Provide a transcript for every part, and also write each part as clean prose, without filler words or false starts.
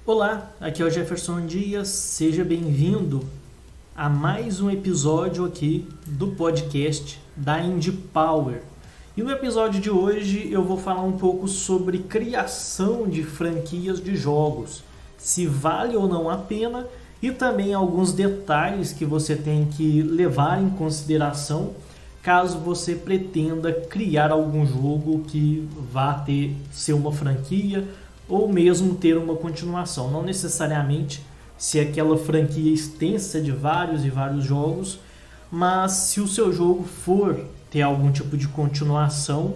Olá, aqui é o Jefferson Dias, seja bem-vindo a mais um episódio aqui do podcast da Indie Power. E no episódio de hoje eu vou falar um pouco sobre criação de franquias de jogos, se vale ou não a pena e também alguns detalhes que você tem que levar em consideração caso você pretenda criar algum jogo que vá ser uma franquia ou mesmo ter uma continuação. Não necessariamente se aquela franquia extensa de vários e vários jogos, mas se o seu jogo for ter algum tipo de continuação,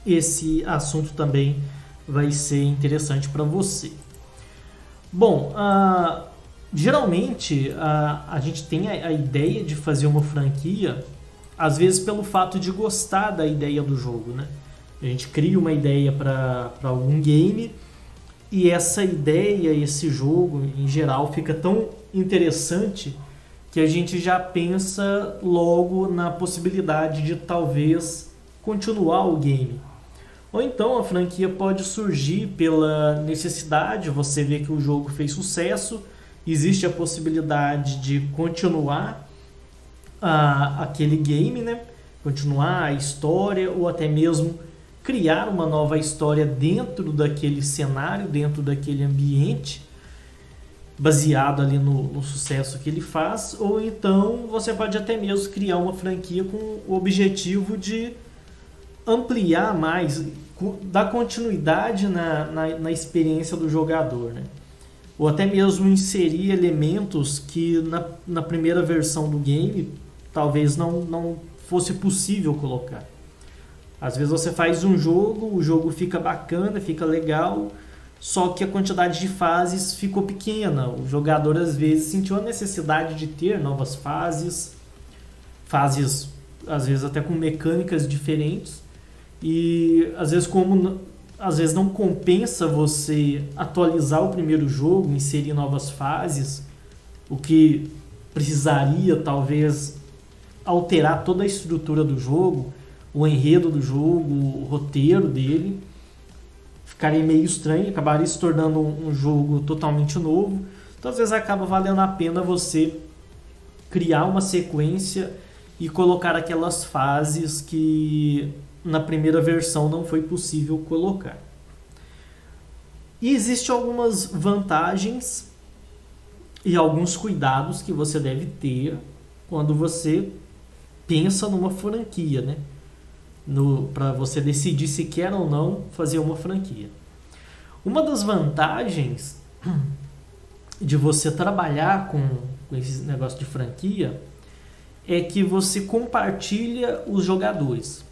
esse assunto também vai ser interessante para você. Bom, geralmente a gente tem a ideia de fazer uma franquia, às vezes pelo fato de gostar da ideia do jogo, né? A gente cria uma ideia para algum game e essa ideia, esse jogo em geral fica tão interessante que a gente já pensa logo na possibilidade de talvez continuar o game. Ou então a franquia pode surgir pela necessidade, você vê que o jogo fez sucesso, existe a possibilidade de continuar aquele game, né? Continuar a história ou até mesmo criar uma nova história dentro daquele cenário, dentro daquele ambiente, baseado ali no sucesso que ele faz, ou então você pode até mesmo criar uma franquia com o objetivo de ampliar mais, dar continuidade na experiência do jogador, né? Ou até mesmo inserir elementos que na primeira versão do game talvez não fosse possível colocar. Às vezes você faz um jogo, o jogo fica bacana, fica legal, só que a quantidade de fases ficou pequena. O jogador às vezes sentiu a necessidade de ter novas fases às vezes até com mecânicas diferentes, e às vezes não compensa você atualizar o primeiro jogo, inserir novas fases, o que precisaria talvez alterar toda a estrutura do jogo, o enredo do jogo, o roteiro dele. Ficaria meio estranho, acabaria se tornando um jogo totalmente novo. Então às vezes acaba valendo a pena você criar uma sequência e colocar aquelas fases que na primeira versão não foi possível colocar. E existem algumas vantagens e alguns cuidados que você deve ter quando você pensa numa franquia, né? Para você decidir se quer ou não fazer uma franquia. Uma das vantagens de você trabalhar com esse negócio de franquia é que você compartilha os jogadores.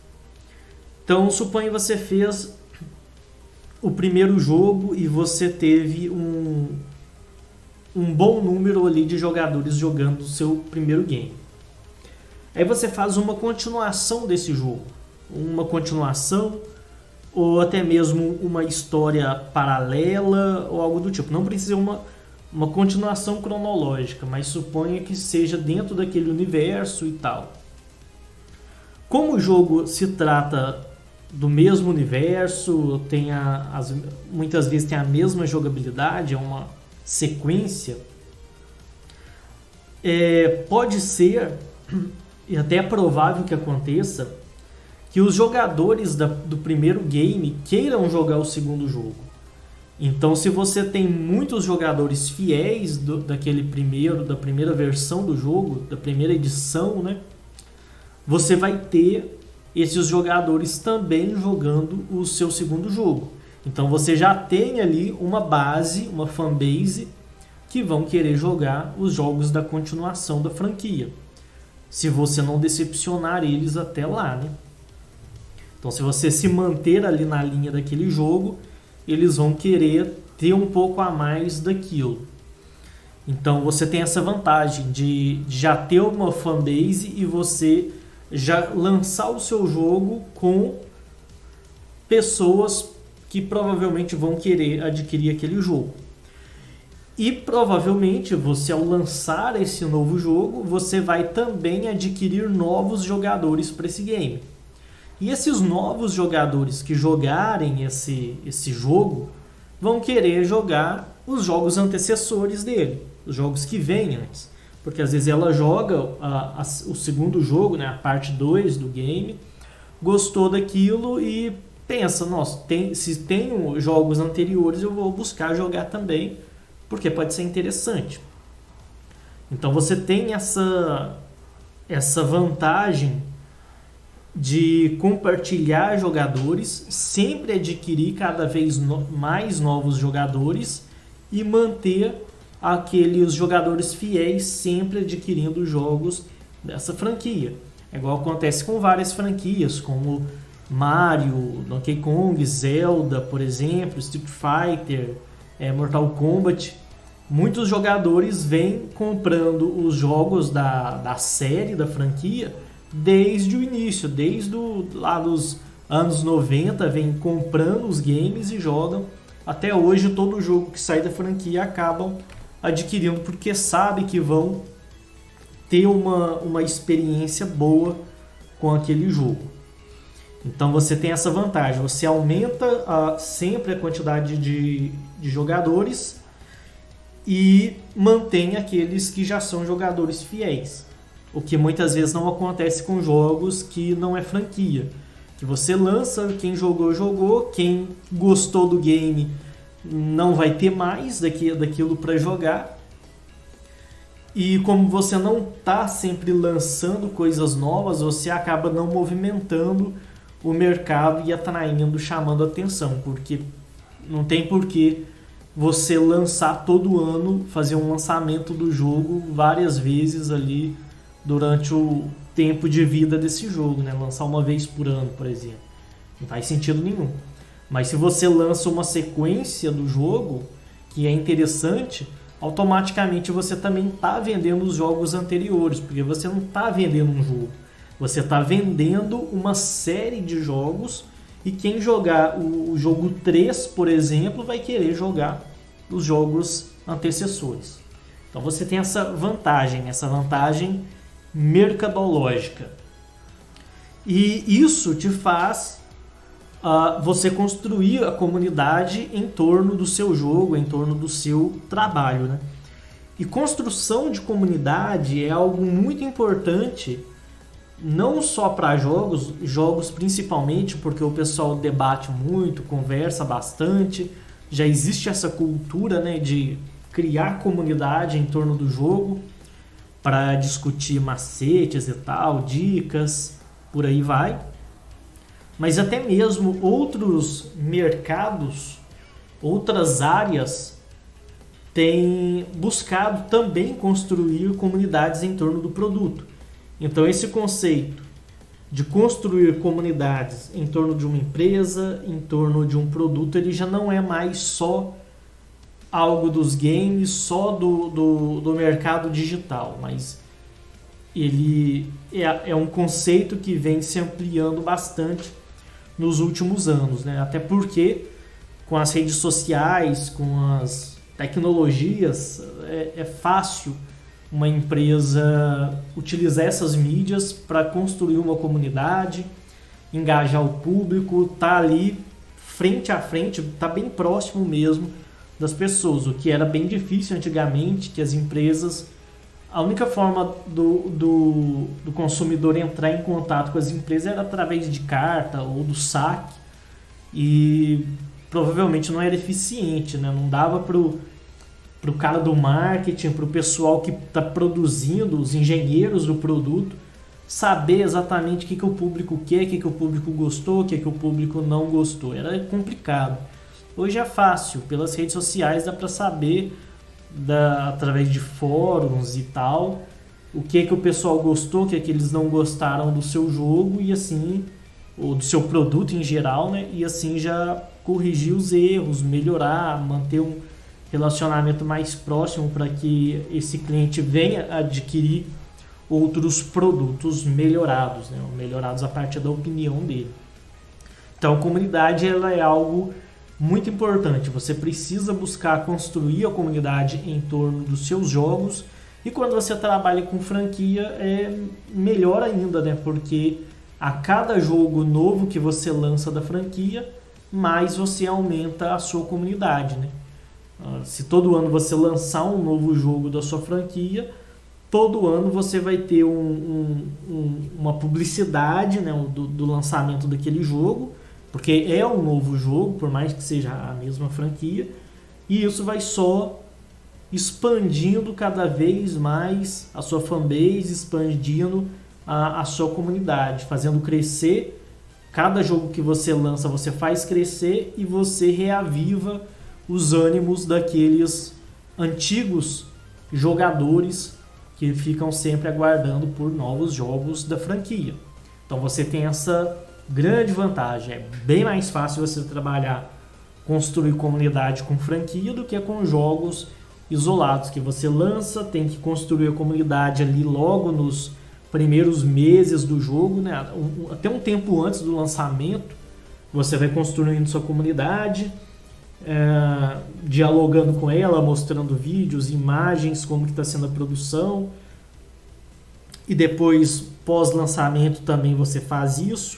Então, suponha que você fez o primeiro jogo e você teve um bom número ali de jogadores jogando o seu primeiro game. Aí você faz uma continuação desse jogo. Uma continuação ou até mesmo uma história paralela ou algo do tipo. Não precisa ser uma continuação cronológica, mas suponha que seja dentro daquele universo e tal. Como o jogo se trata do mesmo universo, muitas vezes tem a mesma jogabilidade, é uma sequência, pode ser, e até é provável que aconteça, que os jogadores do primeiro game queiram jogar o segundo jogo. Então, se você tem muitos jogadores fiéis da primeira versão do jogo, da primeira edição, né, você vai ter esses jogadores também jogando o seu segundo jogo. Então, você já tem ali uma base, uma fanbase, que vão querer jogar os jogos da continuação da franquia, se você não decepcionar eles até lá, né? Então, se você se manter ali na linha daquele jogo, eles vão querer ter um pouco a mais daquilo. Então, você tem essa vantagem de já ter uma fanbase e você já lançar o seu jogo com pessoas que provavelmente vão querer adquirir aquele jogo. E provavelmente você, ao lançar esse novo jogo, você vai também adquirir novos jogadores para esse game. E esses novos jogadores que jogarem esse jogo vão querer jogar os jogos antecessores dele, os jogos que vêm antes. Porque às vezes ela joga o segundo jogo, né, a parte 2 do game, gostou daquilo e pensa, nossa, se tem jogos anteriores eu vou buscar jogar também, porque pode ser interessante. Então você tem essa vantagem de compartilhar jogadores, sempre adquirir cada vez mais novos jogadores e manter aqueles jogadores fiéis sempre adquirindo jogos dessa franquia. É igual acontece com várias franquias, como Mario, Donkey Kong, Zelda, por exemplo, Street Fighter, Mortal Kombat. Muitos jogadores vêm comprando os jogos da série, da franquia, desde o início, lá dos anos 90, vêm comprando os games e jogam. Até hoje, todo jogo que sai da franquia acabam adquirindo, porque sabem que vão ter uma experiência boa com aquele jogo. Então você tem essa vantagem, você aumenta sempre a quantidade de jogadores e mantém aqueles que já são jogadores fiéis. O que muitas vezes não acontece com jogos que não é franquia. Que você lança, quem jogou, jogou, quem gostou do game não vai ter mais daquilo para jogar. E como você não está sempre lançando coisas novas, você acaba não movimentando o mercado e atraindo, chamando atenção, porque não tem porquê você lançar todo ano, fazer um lançamento do jogo várias vezes ali durante o tempo de vida desse jogo, né? Lançar uma vez por ano, por exemplo. Não faz sentido nenhum. Mas se você lança uma sequência do jogo, que é interessante, automaticamente você também está vendendo os jogos anteriores, porque você não está vendendo um jogo. Você está vendendo uma série de jogos e quem jogar o jogo 3, por exemplo, vai querer jogar os jogos antecessores. Então você tem essa vantagem mercadológica. E isso te faz você construir a comunidade em torno do seu jogo, em torno do seu trabalho, né? E construção de comunidade é algo muito importante, não só para jogos principalmente, porque o pessoal debate muito, conversa bastante, já existe essa cultura, né, de criar comunidade em torno do jogo para discutir macetes e tal, dicas, por aí vai. Mas até mesmo outros mercados, outras áreas têm buscado também construir comunidades em torno do produto. Então esse conceito de construir comunidades em torno de uma empresa, em torno de um produto, ele já não é mais só algo dos games, só do mercado digital, mas ele é um conceito que vem se ampliando bastante nos últimos anos, né? Até porque com as redes sociais, com as tecnologias, é fácil uma empresa utilizar essas mídias para construir uma comunidade, engajar o público, tá ali frente a frente, tá bem próximo mesmo das pessoas, o que era bem difícil antigamente, que as empresas, a única forma do consumidor entrar em contato com as empresas era através de carta ou do saque, e provavelmente não era eficiente, né? Não dava pro cara do marketing, pro pessoal que está produzindo, os engenheiros do produto, saber exatamente o que o público quer, o que o público gostou, o que o público não gostou. Era complicado. Hoje é fácil, pelas redes sociais dá para saber, através de fóruns e tal, o que o pessoal gostou, o que eles não gostaram do seu jogo e assim, ou do seu produto em geral, né? E assim já corrigir os erros, melhorar, manter um relacionamento mais próximo para que esse cliente venha adquirir outros produtos melhorados, né? Melhorados a partir da opinião dele. Então a comunidade ela é algo muito importante, você precisa buscar construir a comunidade em torno dos seus jogos, e quando você trabalha com franquia é melhor ainda, né? Porque a cada jogo novo que você lança da franquia, mais você aumenta a sua comunidade, né? Se todo ano você lançar um novo jogo da sua franquia, todo ano você vai ter uma publicidade, né, do lançamento daquele jogo, porque é um novo jogo, por mais que seja a mesma franquia, e isso vai só expandindo cada vez mais a sua fanbase, expandindo a sua comunidade, fazendo crescer. Cada jogo que você lança, você faz crescer e você reaviva os ânimos daqueles antigos jogadores que ficam sempre aguardando por novos jogos da franquia. Então você tem essa grande vantagem. É bem mais fácil você trabalhar, construir comunidade com franquia do que com jogos isolados que você lança, tem que construir a comunidade ali logo nos primeiros meses do jogo, né? Até um tempo antes do lançamento, você vai construindo sua comunidade, dialogando com ela, mostrando vídeos, imagens, como que está sendo a produção. E depois, pós-lançamento, também você faz isso.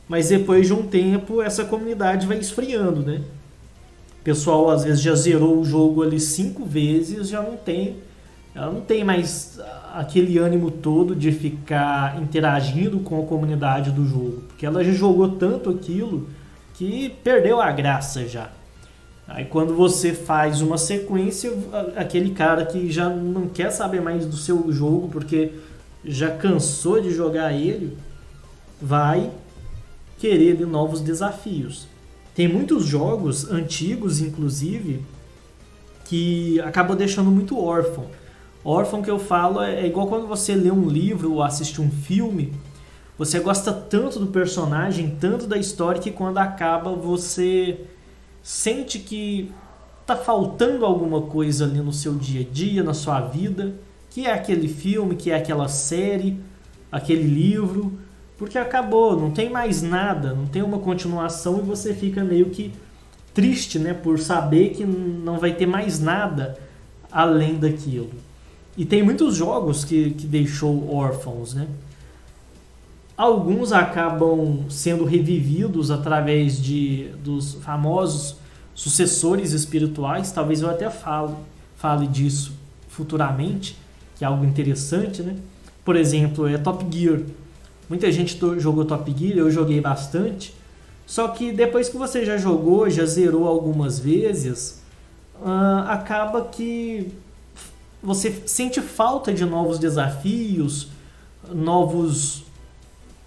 Mas depois de um tempo, essa comunidade vai esfriando, né? O pessoal às vezes já zerou o jogo ali 5 vezes, ela não tem mais aquele ânimo todo de ficar interagindo com a comunidade do jogo, porque ela já jogou tanto aquilo que perdeu a graça já. Aí quando você faz uma sequência, aquele cara que já não quer saber mais do seu jogo porque já cansou de jogar ele, vai querer ali novos desafios. Tem muitos jogos antigos, inclusive, que acabam deixando muito órfão. Órfão que eu falo é igual quando você lê um livro ou assiste um filme. Você gosta tanto do personagem, tanto da história, que quando acaba você sente que tá faltando alguma coisa ali no seu dia a dia, na sua vida, que é aquele filme, que é aquela série, aquele livro, porque acabou, não tem mais nada, não tem uma continuação e você fica meio que triste, né, por saber que não vai ter mais nada além daquilo. E tem muitos jogos que deixou órfãos, né? Alguns acabam sendo revividos através dos famosos sucessores espirituais. Talvez eu até fale disso futuramente, que é algo interessante, né? Por exemplo, Top Gear. Muita gente jogou Top Gear, eu joguei bastante. Só que depois que você já jogou, já zerou algumas vezes, acaba que você sente falta de novos desafios,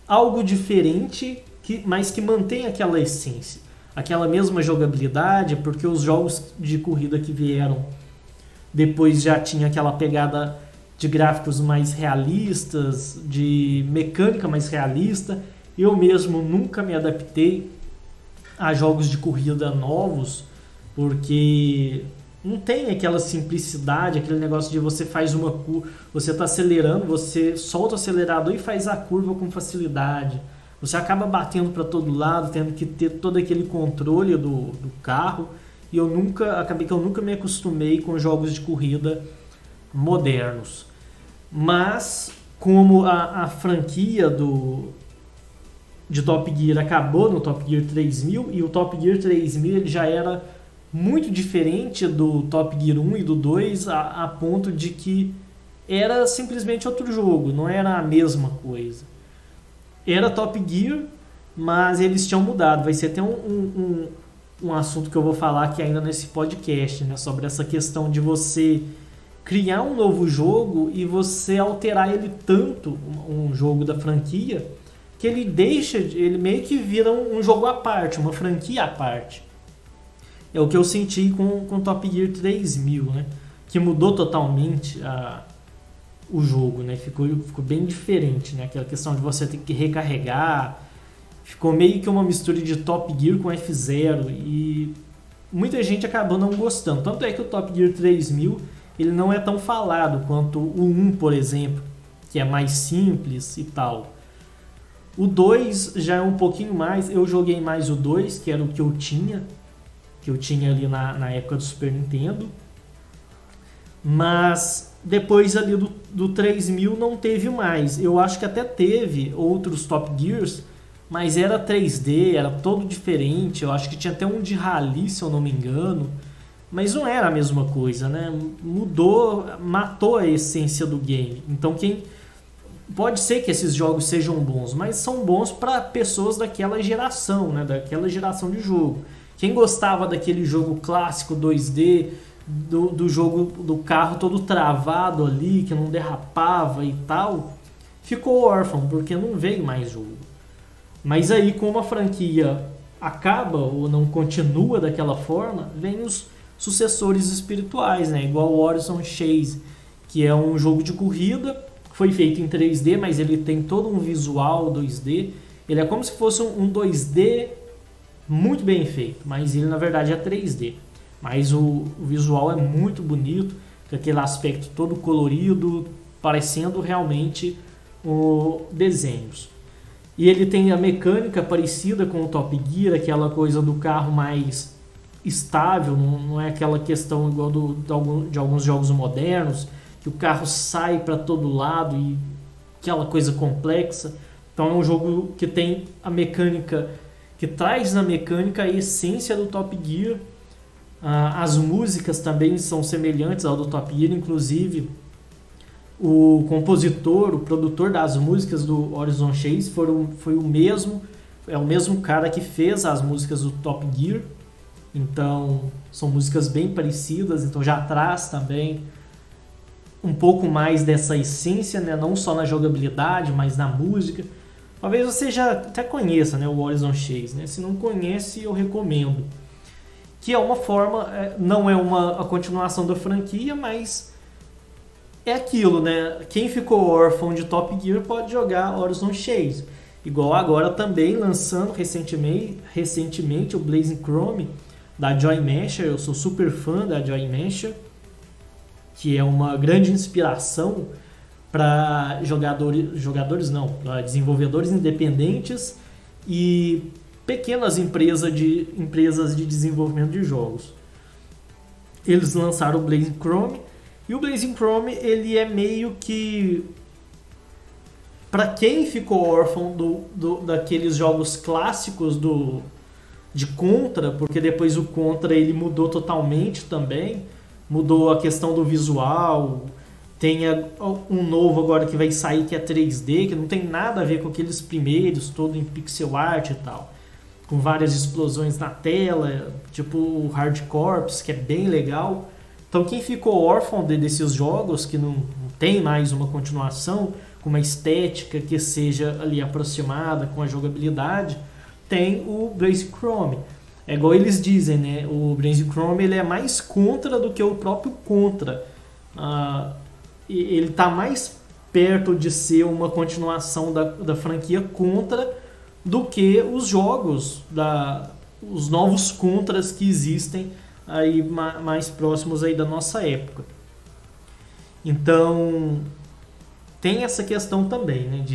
algo diferente, mas que mantém aquela essência, aquela mesma jogabilidade, porque os jogos de corrida que vieram depois já tinha aquela pegada de gráficos mais realistas, de mecânica mais realista. Eu mesmo nunca me adaptei a jogos de corrida novos, porque não tem aquela simplicidade, aquele negócio de você faz uma curva, você está acelerando, você solta o acelerador e faz a curva com facilidade. Você acaba batendo para todo lado, tendo que ter todo aquele controle do carro. E eu nunca me acostumei com jogos de corrida modernos. Mas como a franquia de Top Gear acabou no Top Gear 3000, e o Top Gear 3000 ele já era muito diferente do Top Gear 1 e do 2, a ponto de que era simplesmente outro jogo, não era a mesma coisa. Era Top Gear, mas eles tinham mudado. Vai ser até um assunto que eu vou falar aqui ainda nesse podcast, né, sobre essa questão de você criar um novo jogo e você alterar ele tanto, um jogo da franquia, que ele meio que vira um jogo à parte, uma franquia à parte. É o que eu senti com Top Gear 3000, né? Que mudou totalmente o jogo, né? Ficou bem diferente, né? Aquela questão de você ter que recarregar. Ficou meio que uma mistura de Top Gear com F-Zero. E muita gente acabou não gostando. Tanto é que o Top Gear 3000 ele não é tão falado quanto o 1, por exemplo, que é mais simples e tal. O 2 já é um pouquinho mais. Eu joguei mais o 2, que era o que eu tinha ali na época do Super Nintendo, mas depois ali do 3000 não teve mais. Eu acho que até teve outros Top Gears, mas era 3D, era todo diferente. Eu acho que tinha até um de rally, se eu não me engano, mas não era a mesma coisa, né? Mudou, matou a essência do game. Então quem pode ser que esses jogos sejam bons, mas são bons para pessoas daquela geração, né? Daquela geração de jogo. Quem gostava daquele jogo clássico 2D, do jogo do carro todo travado ali, que não derrapava e tal, ficou órfão, porque não veio mais jogo. Mas aí, como a franquia acaba ou não continua daquela forma, vem os sucessores espirituais, né? Igual o Horizon Chase, que é um jogo de corrida, foi feito em 3D, mas ele tem todo um visual 2D. Ele é como se fosse um 2D muito bem feito, mas ele na verdade é 3D. Mas o visual é muito bonito, com aquele aspecto todo colorido, parecendo realmente desenhos. E ele tem a mecânica parecida com o Top Gear, aquela coisa do carro mais estável, não é aquela questão igual de alguns jogos modernos, que o carro sai para todo lado e aquela coisa complexa. Então é um jogo que tem a mecânica, que traz na mecânica a essência do Top Gear. As músicas também são semelhantes ao do Top Gear, inclusive o compositor, o produtor das músicas do Horizon Chase foi o mesmo, é o mesmo cara que fez as músicas do Top Gear. Então são músicas bem parecidas, então já traz também um pouco mais dessa essência, né? Não só na jogabilidade, mas na música. Talvez você já até conheça, né, o Horizon Chase, né? Se não conhece, eu recomendo. Que é uma forma, não é a continuação da franquia, mas é aquilo, né? Quem ficou órfão de Top Gear pode jogar Horizon Chase. Igual agora também lançando recentemente o Blazing Chrome da Joy Masher. Eu sou super fã da Joy Masher, que é uma grande inspiração para desenvolvedores independentes e pequenas empresas de desenvolvimento de jogos. Eles lançaram o Blazing Chrome, e o Blazing Chrome ele é meio que para quem ficou órfão daqueles jogos clássicos de Contra, porque depois o Contra ele mudou totalmente também, mudou a questão do visual. Tem um novo agora que vai sair que é 3D, que não tem nada a ver com aqueles primeiros, todo em pixel art e tal, com várias explosões na tela, tipo o Hard Corps, que é bem legal. Então quem ficou órfão desses jogos, que não tem mais uma continuação, com uma estética que seja ali aproximada com a jogabilidade, tem o Blazing Chrome. É igual eles dizem, né? O Blazing Chrome ele é mais Contra do que o próprio Contra. Ele está mais perto de ser uma continuação da franquia Contra do que os jogos, os novos Contras que existem aí mais próximos aí da nossa época. Então tem essa questão também, né,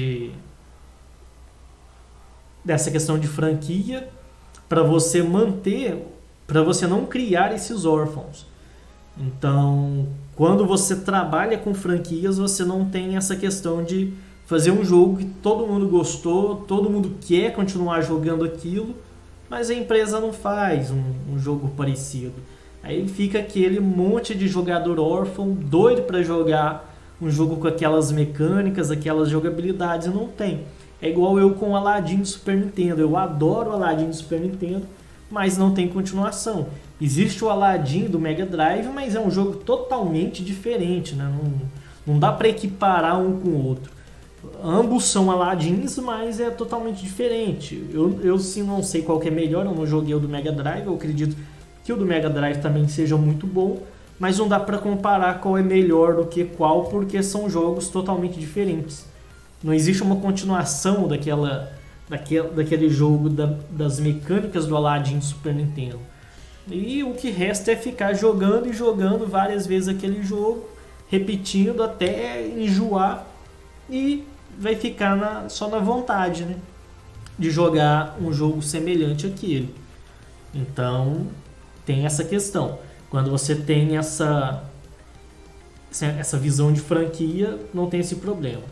dessa questão de franquia, para você manter, para você não criar esses órfãos. Então, quando você trabalha com franquias, você não tem essa questão de fazer um jogo que todo mundo gostou, todo mundo quer continuar jogando aquilo, mas a empresa não faz um jogo parecido. Aí fica aquele monte de jogador órfão, doido para jogar um jogo com aquelas mecânicas, aquelas jogabilidades, e não tem. É igual eu com o Aladdin do Super Nintendo. Eu adoro o Aladdin do Super Nintendo, mas não tem continuação. Existe o Aladdin do Mega Drive, mas é um jogo totalmente diferente, né? Não dá para equiparar um com o outro. Ambos são Aladdins, mas é totalmente diferente. Eu sim não sei qual que é melhor, eu não joguei o do Mega Drive, eu acredito que o do Mega Drive também seja muito bom, mas não dá para comparar qual é melhor do que qual, porque são jogos totalmente diferentes. Não existe uma continuação daquele jogo das mecânicas do Aladdin do Super Nintendo. E o que resta é ficar jogando e jogando várias vezes aquele jogo, repetindo até enjoar, e vai ficar só na vontade, né, de jogar um jogo semelhante àquele. Então tem essa questão. Quando você tem essa visão de franquia, não tem esse problema.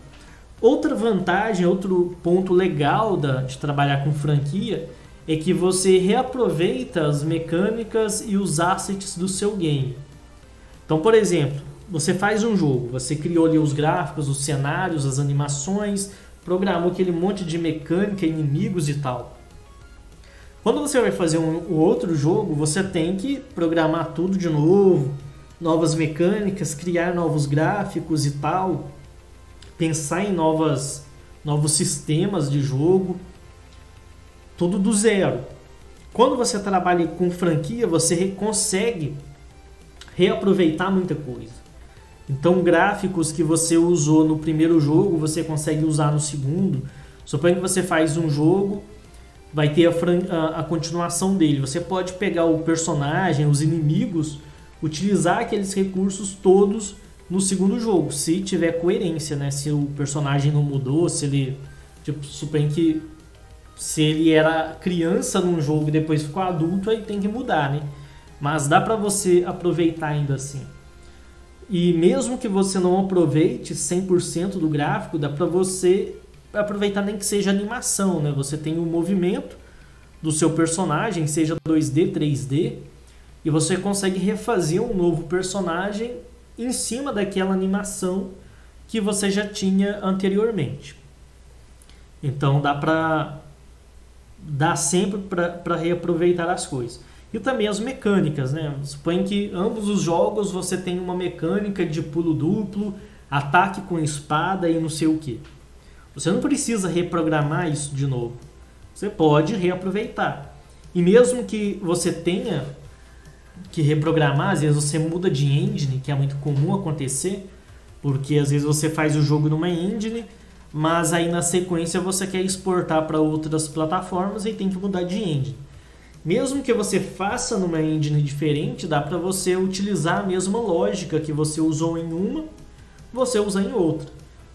Outra vantagem, outro ponto legal de trabalhar com franquia é que você reaproveita as mecânicas e os assets do seu game. Então, por exemplo, você faz um jogo, você criou ali os gráficos, os cenários, as animações, programou aquele monte de mecânica, inimigos e tal. Quando você vai fazer um outro jogo, você tem que programar tudo de novo, novas mecânicas, criar novos gráficos e tal, pensar em novos sistemas de jogo, tudo do zero. Quando você trabalha com franquia, você consegue reaproveitar muita coisa. Então, gráficos que você usou no primeiro jogo, você consegue usar no segundo. Suponha que você faz um jogo, vai ter a continuação dele. Você pode pegar o personagem, os inimigos, utilizar aqueles recursos todos no segundo jogo, se tiver coerência, né? Se o personagem não mudou, se ele... Tipo, suponha que se ele era criança num jogo e depois ficou adulto, aí tem que mudar, né? Mas dá para você aproveitar ainda assim. E mesmo que você não aproveite 100% do gráfico, dá para você aproveitar nem que seja animação, né? Você tem o movimento do seu personagem, seja 2D, 3D, e você consegue refazer um novo personagem em cima daquela animação que você já tinha anteriormente. Então dá sempre para reaproveitar as coisas. E também as mecânicas, né? Suponha que ambos os jogos você tem uma mecânica de pulo duplo, ataque com espada e não sei o que. Você não precisa reprogramar isso de novo. Você pode reaproveitar. E mesmo que você tenha que reprogramar, às vezes você muda de engine, que é muito comum acontecer, porque às vezes você faz o jogo numa engine, mas aí na sequência você quer exportar para outras plataformas e tem que mudar de engine. Mesmo que você faça numa engine diferente, dá para você utilizar a mesma lógica que você usou em uma, você usar em outra.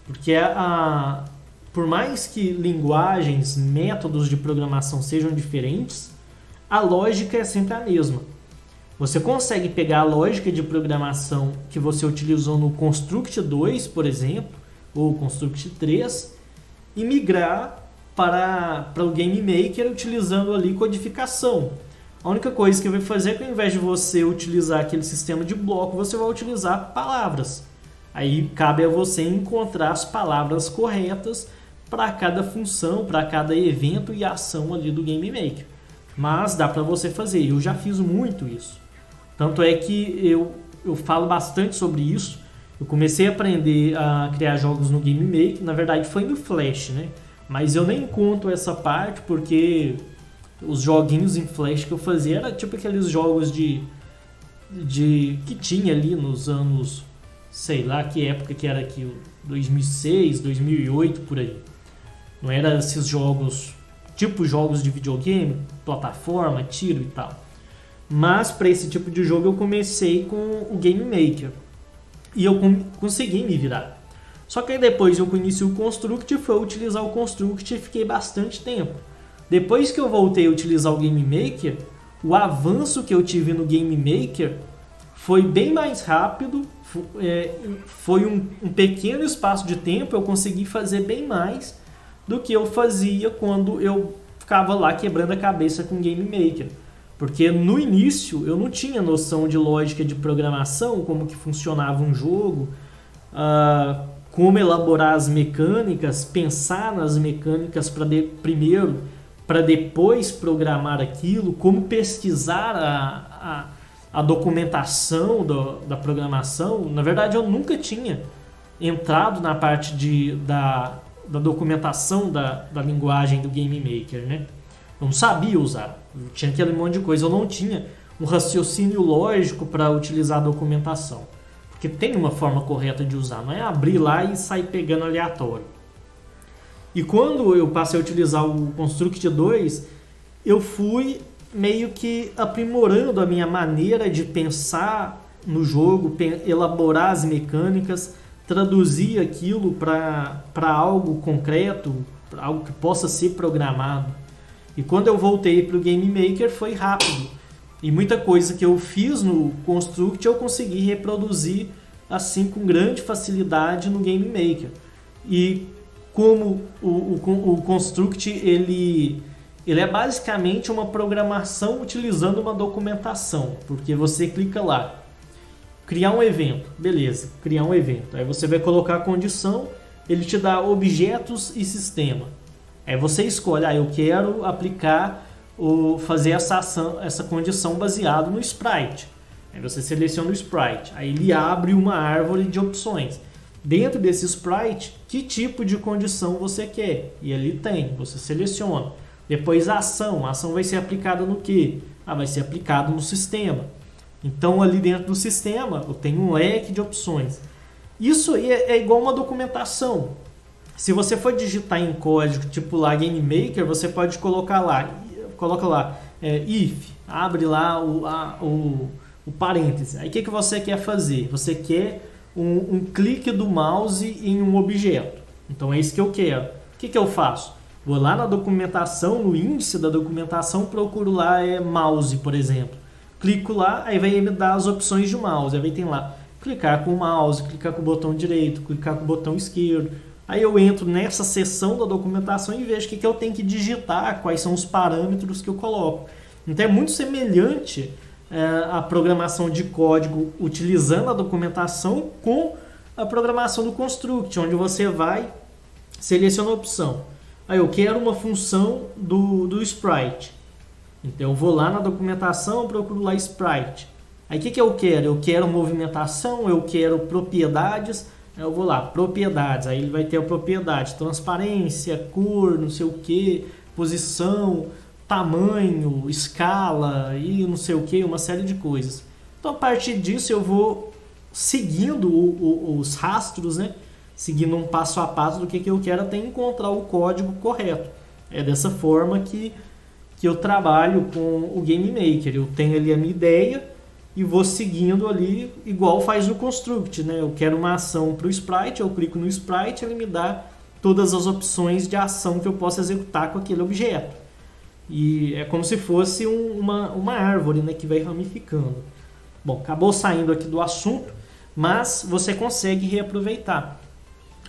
Porque por mais que linguagens, métodos de programação sejam diferentes, a lógica é sempre a mesma. Você consegue pegar a lógica de programação que você utilizou no Construct 2, por exemplo, ou Construct 3, e migrar para o Game Maker utilizando ali codificação. A única coisa que vai fazer é que ao invés de você utilizar aquele sistema de bloco, você vai utilizar palavras. Aí cabe a você encontrar as palavras corretas para cada função, para cada evento e ação ali do Game Maker. Mas dá para você fazer, eu já fiz muito isso. Tanto é que eu falo bastante sobre isso. Eu comecei a aprender a criar jogos no Game Maker, na verdade foi no Flash, né? Mas eu nem conto essa parte porque os joguinhos em Flash que eu fazia era tipo aqueles jogos que tinha ali nos anos, sei lá que época que era aqui, 2006, 2008, por aí. Não era esses jogos, tipo jogos de videogame, plataforma, tiro e tal. Mas para esse tipo de jogo eu comecei com o Game Maker. E eu consegui me virar. Só que aí depois eu conheci o Construct, foi utilizar o Construct e fiquei bastante tempo. Depois que eu voltei a utilizar o Game Maker, o avanço que eu tive no Game Maker foi bem mais rápido, foi um pequeno espaço de tempo, eu consegui fazer bem mais do que eu fazia quando eu ficava lá quebrando a cabeça com o Game Maker. Porque no início eu não tinha noção de lógica de programação, como que funcionava um jogo, como elaborar as mecânicas, pensar nas mecânicas primeiro para depois programar aquilo, como pesquisar a documentação da programação. Na verdade, eu nunca tinha entrado na parte da documentação da linguagem do Game Maker, né? Eu não sabia usar, eu tinha aquele monte de coisa, eu não tinha um raciocínio lógico para utilizar a documentação. Porque tem uma forma correta de usar, não é abrir lá e sair pegando aleatório. E quando eu passei a utilizar o Construct 2, eu fui meio que aprimorando a minha maneira de pensar no jogo, elaborar as mecânicas, traduzir aquilo para algo concreto, para algo que possa ser programado. E quando eu voltei para o Game Maker foi rápido. E muita coisa que eu fiz no Construct eu consegui reproduzir assim com grande facilidade no Game Maker. E como o Construct ele é basicamente uma programação utilizando uma documentação, porque você clica lá, criar um evento, beleza, criar um evento, aí você vai colocar a condição, ele te dá objetos e sistema, aí você escolhe, eu quero aplicar ou fazer essa ação, essa condição baseado no sprite, aí você seleciona o sprite, aí ele abre uma árvore de opções. Dentro desse sprite, que tipo de condição você quer? E ali tem, você seleciona. Depois a ação vai ser aplicada no quê? Vai ser aplicada no sistema. Então ali dentro do sistema eu tenho um leque de opções. Isso aí é igual uma documentação. Se você for digitar em código tipo lá Game Maker, você pode coloca lá if, abre lá o parêntese. Aí o que você quer fazer? Você quer um clique do mouse em um objeto. Então é isso que eu quero. O que eu faço? Vou lá na documentação, no índice da documentação, procuro lá mouse, por exemplo. Clico lá, aí vai me dar as opções de mouse. Aí tem lá, clicar com o mouse, clicar com o botão direito, clicar com o botão esquerdo. Aí eu entro nessa seção da documentação e vejo o que eu tenho que digitar, quais são os parâmetros que eu coloco. Então é muito semelhante a programação de código utilizando a documentação com a programação do Construct, onde você vai, seleciona a opção. Aí eu quero uma função do sprite. Então eu vou lá na documentação, procuro lá sprite. Aí o que eu quero? Eu quero movimentação, eu quero propriedades. Aí eu vou lá, propriedades. Aí ele vai ter a propriedade, transparência, cor, não sei o que, posição, tamanho, escala e não sei o que, uma série de coisas. Então a partir disso eu vou seguindo os rastros, né? Seguindo um passo a passo do que eu quero até encontrar o código correto. É dessa forma que eu trabalho com o Game Maker. Eu tenho ali a minha ideia e vou seguindo ali igual faz no Construct, né? Eu quero uma ação para o sprite, eu clico no sprite, ele me dá todas as opções de ação que eu posso executar com aquele objeto. E é como se fosse uma árvore, né, que vai ramificando. Bom, acabou saindo aqui do assunto, mas você consegue reaproveitar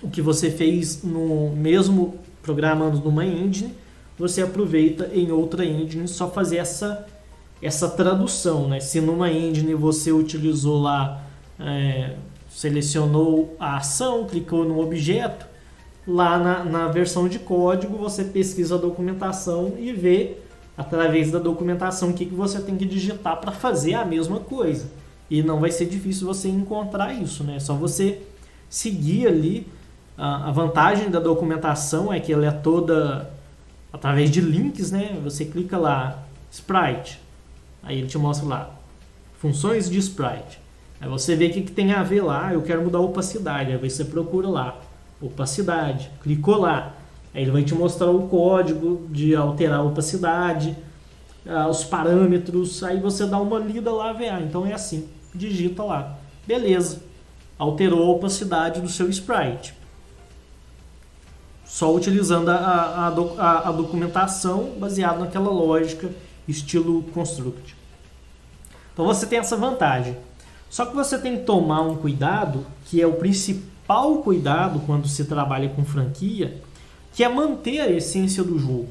o que você fez no mesmo programando numa engine, você aproveita em outra engine, só fazer essa tradução, né? Se numa engine você utilizou lá, selecionou a ação, clicou no objeto, lá na versão de código você pesquisa a documentação e vê através da documentação o que você tem que digitar para fazer a mesma coisa. E não vai ser difícil você encontrar isso, né? É só você seguir ali. A vantagem da documentação é que ela é toda através de links, né? Você clica lá, sprite, aí ele te mostra lá, funções de sprite. Aí você vê o que tem a ver lá, eu quero mudar a opacidade, aí você procura lá, opacidade, clicou lá, aí ele vai te mostrar o código de alterar a opacidade, os parâmetros, aí você dá uma lida lá, vê, então é assim, digita lá, beleza, alterou a opacidade do seu sprite. Só utilizando a documentação baseada naquela lógica estilo Construct. Então você tem essa vantagem. Só que você tem que tomar um cuidado, que é o principal cuidado quando se trabalha com franquia, que é manter a essência do jogo.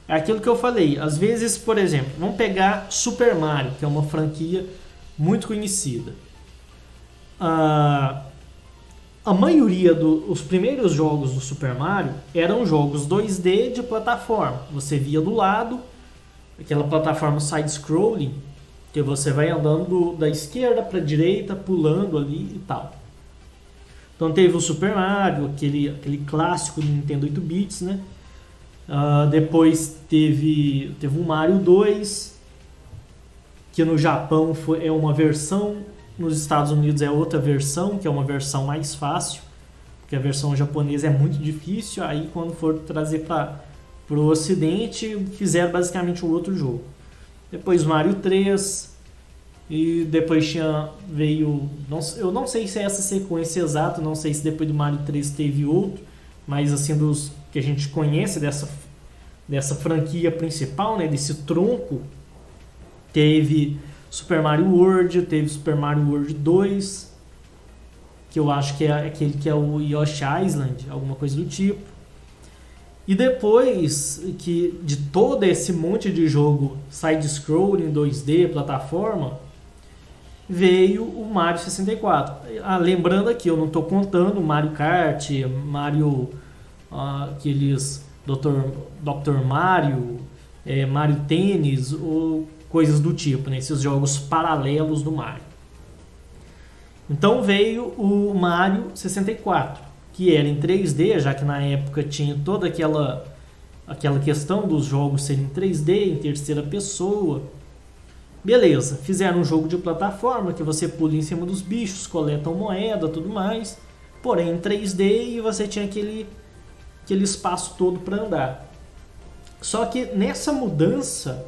É aquilo que eu falei. Às vezes, por exemplo, vamos pegar Super Mario, que é uma franquia muito conhecida. A maioria dos primeiros jogos do Super Mario eram jogos 2D de plataforma. Você via do lado, aquela plataforma side-scrolling, que você vai andando da esquerda para a direita, pulando ali e tal. Então teve o Super Mario, aquele clássico do Nintendo 8 bits, né? Depois teve o Mario 2, que no Japão é uma versão, nos Estados Unidos é outra versão, que é uma versão mais fácil, porque a versão japonesa é muito difícil, aí quando for trazer para o ocidente, fizeram basicamente um outro jogo. Depois Mario 3, e depois veio, eu não sei se é essa sequência exata, não sei se depois do Mario 3 teve outro, mas assim, dos que a gente conhece dessa franquia principal, né, desse tronco, teve Super Mario World, teve Super Mario World 2, que eu acho que é aquele que é o Yoshi Island, alguma coisa do tipo. E depois de todo esse monte de jogo side-scrolling, 2D, plataforma, veio o Mario 64. Lembrando aqui, eu não estou contando Mario Kart, Mario, aqueles Dr. Mario, Mario Tênis ou coisas do tipo, né? Esses jogos paralelos do Mario. Então veio o Mario 64, que era em 3D, já que na época tinha toda aquela questão dos jogos serem em 3D, em terceira pessoa. Beleza, fizeram um jogo de plataforma que você pula em cima dos bichos, coletam moeda, tudo mais, porém em 3D e você tinha aquele espaço todo para andar. Só que nessa mudança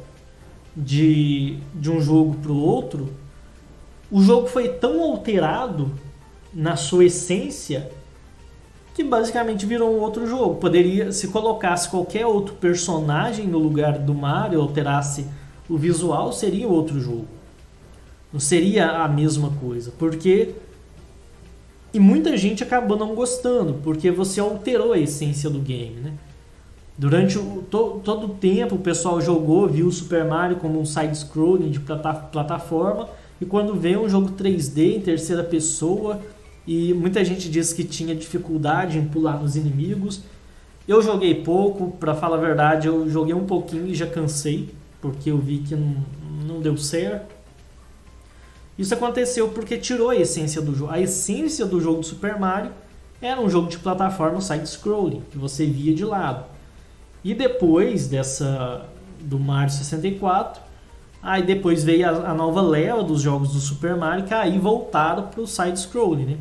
de um jogo para o outro, o jogo foi tão alterado na sua essência que basicamente virou um outro jogo. Poderia, se colocasse qualquer outro personagem no lugar do Mario, alterasse o visual, seria outro jogo. Não seria a mesma coisa, porque e muita gente acabou não gostando, porque você alterou a essência do game, né? Durante todo o tempo o pessoal jogou, viu o Super Mario como um side-scrolling de plataforma, e quando veio um jogo 3D em terceira pessoa, e muita gente disse que tinha dificuldade em pular nos inimigos. Eu joguei pouco, para falar a verdade, eu joguei um pouquinho e já cansei, porque eu vi que não deu certo. Isso aconteceu porque tirou a essência do jogo. A essência do jogo do Super Mario era um jogo de plataforma side-scrolling, que você via de lado. E depois do Mario 64, aí depois veio a nova leva dos jogos do Super Mario, que aí voltaram para o side-scrolling, né?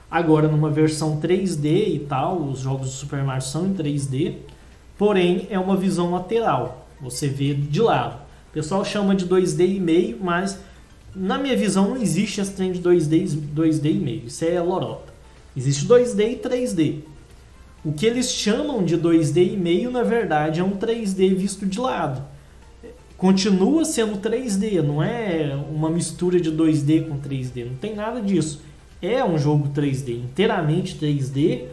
Agora numa versão 3D e tal, os jogos do Super Mario são em 3D, porém é uma visão lateral, você vê de lado. O pessoal chama de 2D e meio, mas na minha visão não existe esse trem de 2D e meio, isso é lorota. Existe 2D e 3D. O que eles chamam de 2D e meio, na verdade, é um 3D visto de lado. Continua sendo 3D, não é uma mistura de 2D com 3D, não tem nada disso. É um jogo 3D, inteiramente 3D,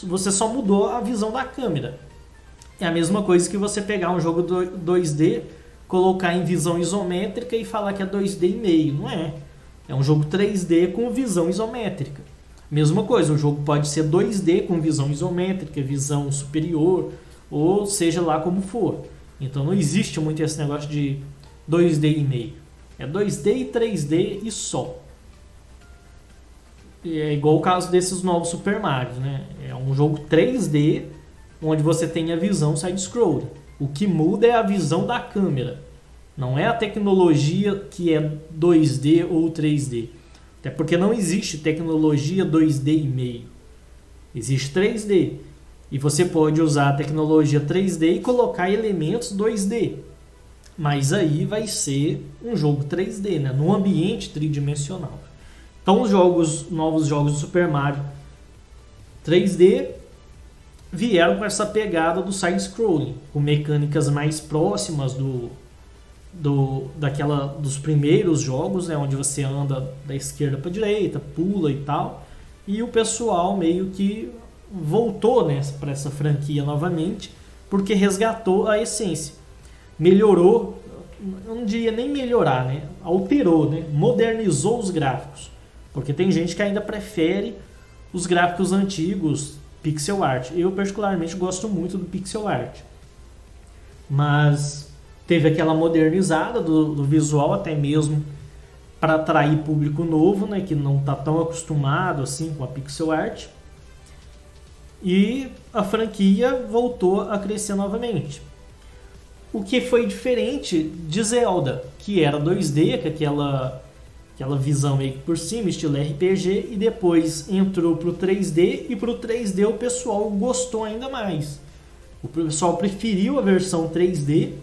você só mudou a visão da câmera. É a mesma coisa que você pegar um jogo 2D, colocar em visão isométrica e falar que é 2D e meio, não é. É um jogo 3D com visão isométrica. Mesma coisa, o jogo pode ser 2D com visão isométrica, visão superior, ou seja lá como for. Então não existe muito esse negócio de 2D e meio. É 2D e 3D e só. E é igual o caso desses novos Super Mario, né? É um jogo 3D onde você tem a visão side-scroll. O que muda é a visão da câmera. Não é a tecnologia que é 2D ou 3D. Até porque não existe tecnologia 2D e meio. Existe 3D. E você pode usar a tecnologia 3D e colocar elementos 2D. Mas aí vai ser um jogo 3D, né? Num ambiente tridimensional. Então os novos jogos do Super Mario 3D vieram com essa pegada do side-scrolling, com mecânicas mais próximas dos primeiros jogos, né, onde você anda da esquerda para a direita, pula e tal, e o pessoal meio que voltou, né, para essa franquia novamente, porque resgatou a essência, melhorou, eu não diria nem melhorar, né, alterou, né, modernizou os gráficos, porque tem gente que ainda prefere os gráficos antigos, pixel art. Eu particularmente gosto muito do pixel art, mas teve aquela modernizada do visual, até mesmo para atrair público novo, né, que não está tão acostumado assim com a pixel art. E a franquia voltou a crescer novamente. O que foi diferente de Zelda, que era 2D, com aquela visão meio que por cima, estilo RPG, e depois entrou para o 3D, e para o 3D o pessoal gostou ainda mais. O pessoal preferiu a versão 3D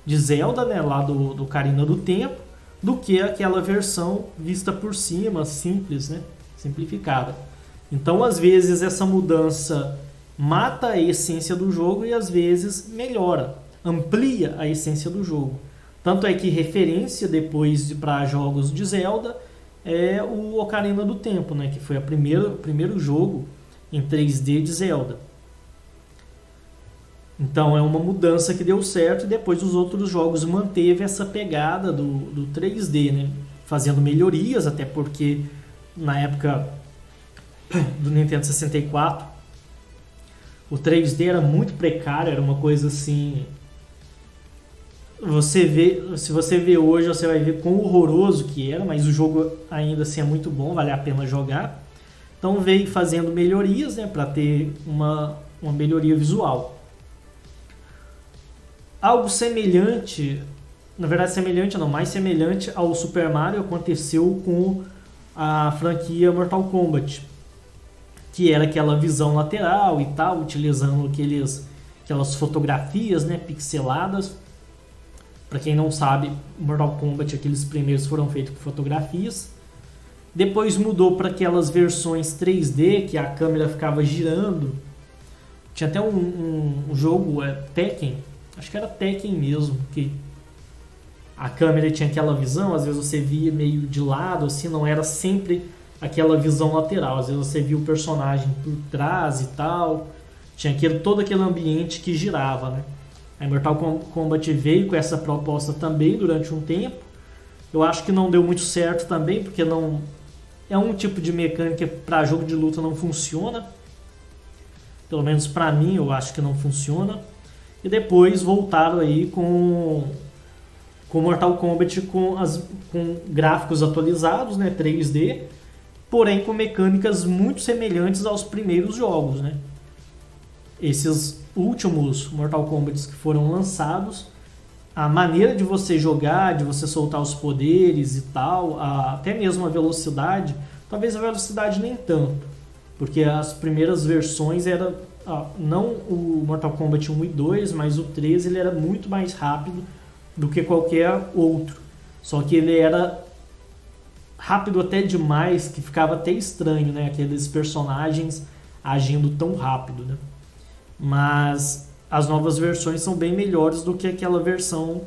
de Zelda, né, lá do Ocarina do Tempo, do que aquela versão vista por cima, simples, né, simplificada. Então, às vezes, essa mudança mata a essência do jogo e às vezes melhora, amplia a essência do jogo. Tanto é que referência depois para jogos de Zelda é o Ocarina do Tempo, né? Que foi o primeiro jogo em 3D de Zelda. Então é uma mudança que deu certo e depois os outros jogos manteve essa pegada do 3D, né? Fazendo melhorias, até porque na época do Nintendo 64 o 3D era muito precário, era uma coisa assim. Se você vê hoje, você vai ver quão horroroso que era, mas o jogo ainda assim é muito bom, vale a pena jogar. Então veio fazendo melhorias, né, para ter uma melhoria visual. Algo semelhante, na verdade semelhante não, mais semelhante ao Super Mario aconteceu com a franquia Mortal Kombat, que era aquela visão lateral e tal, utilizando aquelas fotografias, né, pixeladas. Para quem não sabe, Mortal Kombat, aqueles primeiros foram feitos com fotografias. Depois mudou para aquelas versões 3D, que a câmera ficava girando. Tinha até um jogo, Tekken, acho que era Tekken mesmo, que a câmera tinha aquela visão, às vezes você via meio de lado, assim, não era sempre aquela visão lateral. Às vezes você via o personagem por trás e tal. Tinha todo aquele ambiente que girava, né? A Mortal Kombat veio com essa proposta também durante um tempo. Eu acho que não deu muito certo também, porque não é um tipo de mecânica para jogo de luta não funciona. Pelo menos para mim, eu acho que não funciona. E depois voltaram aí com Mortal Kombat com gráficos atualizados, né, 3D, porém com mecânicas muito semelhantes aos primeiros jogos, né? Esses últimos Mortal Kombat que foram lançados, a maneira de você jogar, de você soltar os poderes e tal, até mesmo a velocidade, talvez a velocidade nem tanto, porque as primeiras versões era não o Mortal Kombat 1 e 2, mas o 3 ele era muito mais rápido do que qualquer outro. Só que ele era rápido até demais, que ficava até estranho, né? Aqueles personagens agindo tão rápido, né? Mas as novas versões são bem melhores do que aquela versão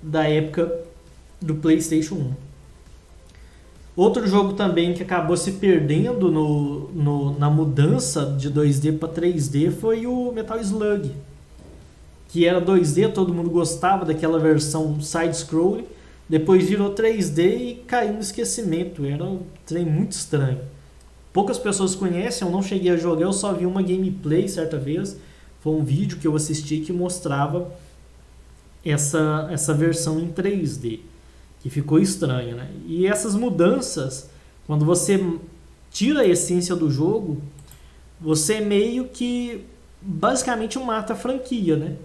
da época do PlayStation 1. Outro jogo também que acabou se perdendo na mudança de 2D para 3D foi o Metal Slug, que era 2D, todo mundo gostava daquela versão side-scrolling, depois virou 3D e caiu no esquecimento. Era um trem muito estranho. Poucas pessoas conhecem, eu não cheguei a jogar, eu só vi uma gameplay certa vez. Foi um vídeo que eu assisti que mostrava essa versão em 3D, que ficou estranho, né? E essas mudanças, quando você tira a essência do jogo, você meio que basicamente mata a franquia, né?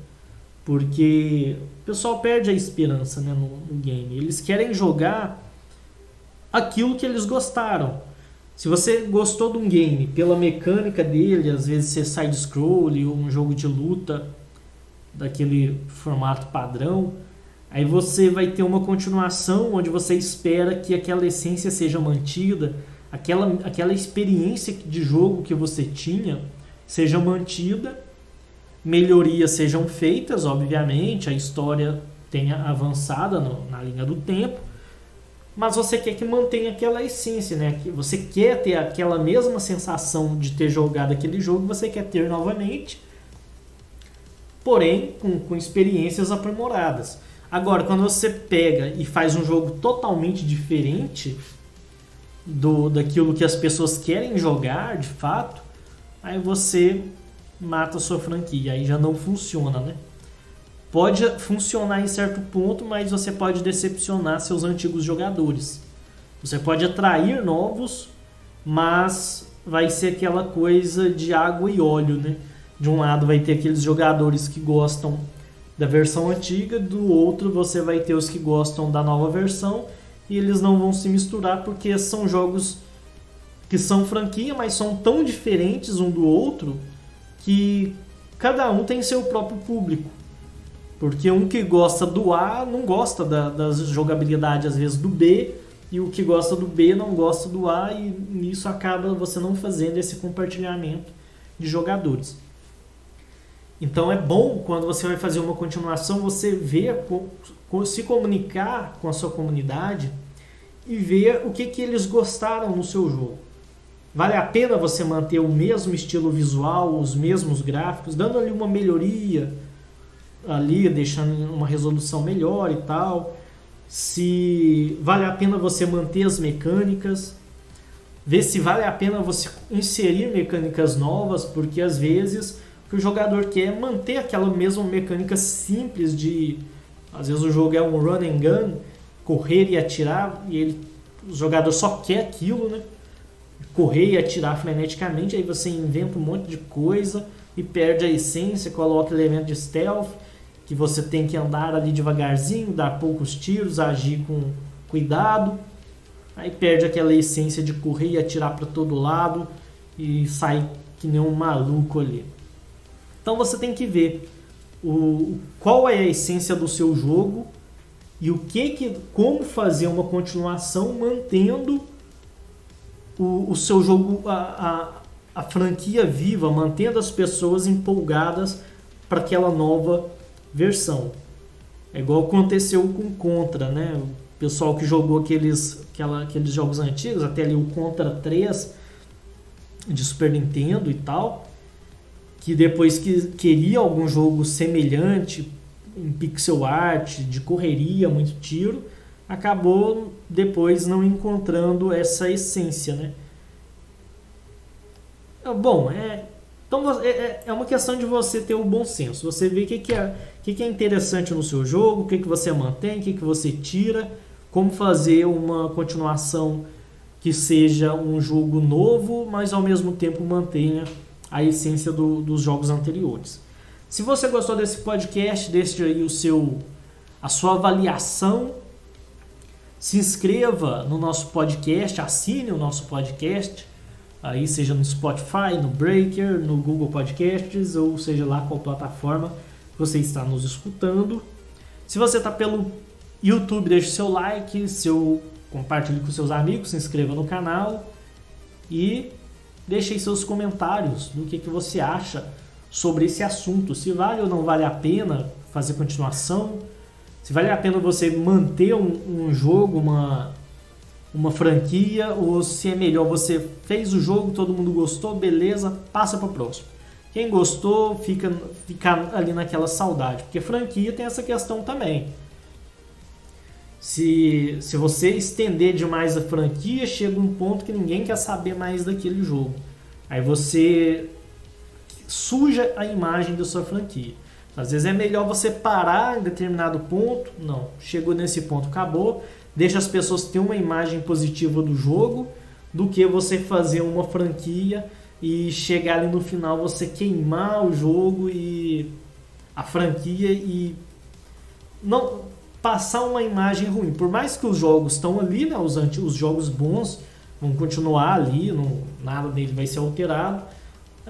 Porque o pessoal perde a esperança, né, no game. Eles querem jogar aquilo que eles gostaram. Se você gostou de um game pela mecânica dele, às vezes ser side-scroll ou um jogo de luta daquele formato padrão, aí você vai ter uma continuação onde você espera que aquela essência seja mantida, aquela experiência de jogo que você tinha seja mantida, melhorias sejam feitas, obviamente, a história tenha avançado na linha do tempo, mas você quer que mantenha aquela essência, né? Você quer ter aquela mesma sensação de ter jogado aquele jogo, você quer ter novamente, porém com experiências aprimoradas. Agora, quando você pega e faz um jogo totalmente diferente daquilo que as pessoas querem jogar, de fato, aí você mata a sua franquia, aí já não funciona, né? Pode funcionar em certo ponto, mas você pode decepcionar seus antigos jogadores. Você pode atrair novos, mas vai ser aquela coisa de água e óleo, né? De um lado vai ter aqueles jogadores que gostam da versão antiga, do outro você vai ter os que gostam da nova versão, e eles não vão se misturar porque são jogos que são franquia, mas são tão diferentes um do outro que cada um tem seu próprio público. Porque um que gosta do A não gosta da jogabilidade, às vezes, do B, e o que gosta do B não gosta do A, e nisso acaba você não fazendo esse compartilhamento de jogadores. Então é bom, quando você vai fazer uma continuação, você ver, se comunicar com a sua comunidade e ver o que eles gostaram no seu jogo. Vale a pena você manter o mesmo estilo visual, os mesmos gráficos, dando ali uma melhoria, ali deixando uma resolução melhor e tal. Se vale a pena você manter as mecânicas, ver se vale a pena você inserir mecânicas novas, porque às vezes o que o jogador quer é manter aquela mesma mecânica simples de... Às vezes o jogo é um run and gun, correr e atirar, e o jogador só quer aquilo, né? Correr e atirar freneticamente, aí você inventa um monte de coisa e perde a essência, coloca elemento de stealth, que você tem que andar ali devagarzinho, dar poucos tiros, agir com cuidado, aí perde aquela essência de correr e atirar para todo lado e sai que nem um maluco ali. Então você tem que ver qual é a essência do seu jogo e como fazer uma continuação mantendo o seu jogo, a franquia viva, mantendo as pessoas empolgadas para aquela nova versão. É igual aconteceu com Contra, né? O pessoal que jogou aqueles jogos antigos, até ali o Contra 3 de Super Nintendo e tal, que depois que queria algum jogo semelhante em pixel art, de correria, muito tiro, acabou depois não encontrando essa essência, né? Bom, então é uma questão de você ter o bom senso. Você vê o que é interessante no seu jogo, o que você mantém, o que você tira, como fazer uma continuação que seja um jogo novo, mas ao mesmo tempo mantenha a essência dos jogos anteriores. Se você gostou desse podcast, deixe aí a sua avaliação. Se inscreva no nosso podcast, assine o nosso podcast, aí seja no Spotify, no Breaker, no Google Podcasts, ou seja lá qual plataforma você está nos escutando. Se você está pelo YouTube, deixe seu like, compartilhe com seus amigos, se inscreva no canal e deixe aí seus comentários do que você acha sobre esse assunto, se vale ou não vale a pena fazer continuação, se vale a pena você manter um jogo, uma franquia, ou se é melhor você fez o jogo, todo mundo gostou, beleza, passa para o próximo. Quem gostou, fica ali naquela saudade, porque franquia tem essa questão também. Se você estender demais a franquia, chega um ponto que ninguém quer saber mais daquele jogo. Aí você suja a imagem da sua franquia. Às vezes é melhor você parar em determinado ponto. Não, chegou nesse ponto, acabou. Deixa as pessoas ter uma imagem positiva do jogo, do que você fazer uma franquia e chegar ali no final você queimar o jogo e a franquia e não passar uma imagem ruim. Por mais que os jogos estão ali, né, os jogos bons vão continuar ali, nada dele vai ser alterado,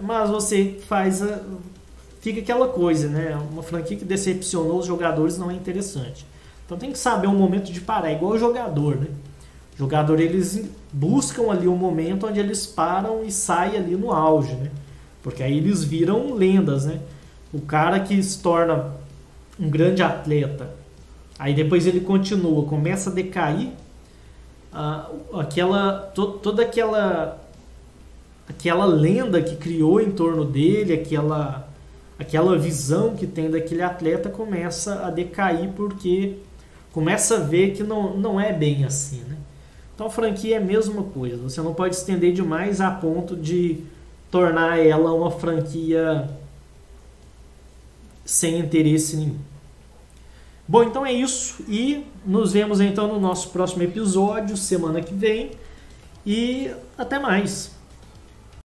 mas você fica aquela coisa, né? Uma franquia que decepcionou os jogadores não é interessante. Então tem que saber um momento de parar, igual o jogador, né? O jogador, eles buscam ali um momento onde eles param e saem ali no auge, né? Porque aí eles viram lendas, né? O cara que se torna um grande atleta, aí depois ele continua, começa a decair, toda aquela lenda que criou em torno dele, aquela visão que tem daquele atleta começa a decair, porque começa a ver que não é bem assim, né? Então a franquia é a mesma coisa, você não pode estender demais a ponto de tornar ela uma franquia sem interesse nenhum. Bom, então é isso, e nos vemos então no nosso próximo episódio, semana que vem, e até mais!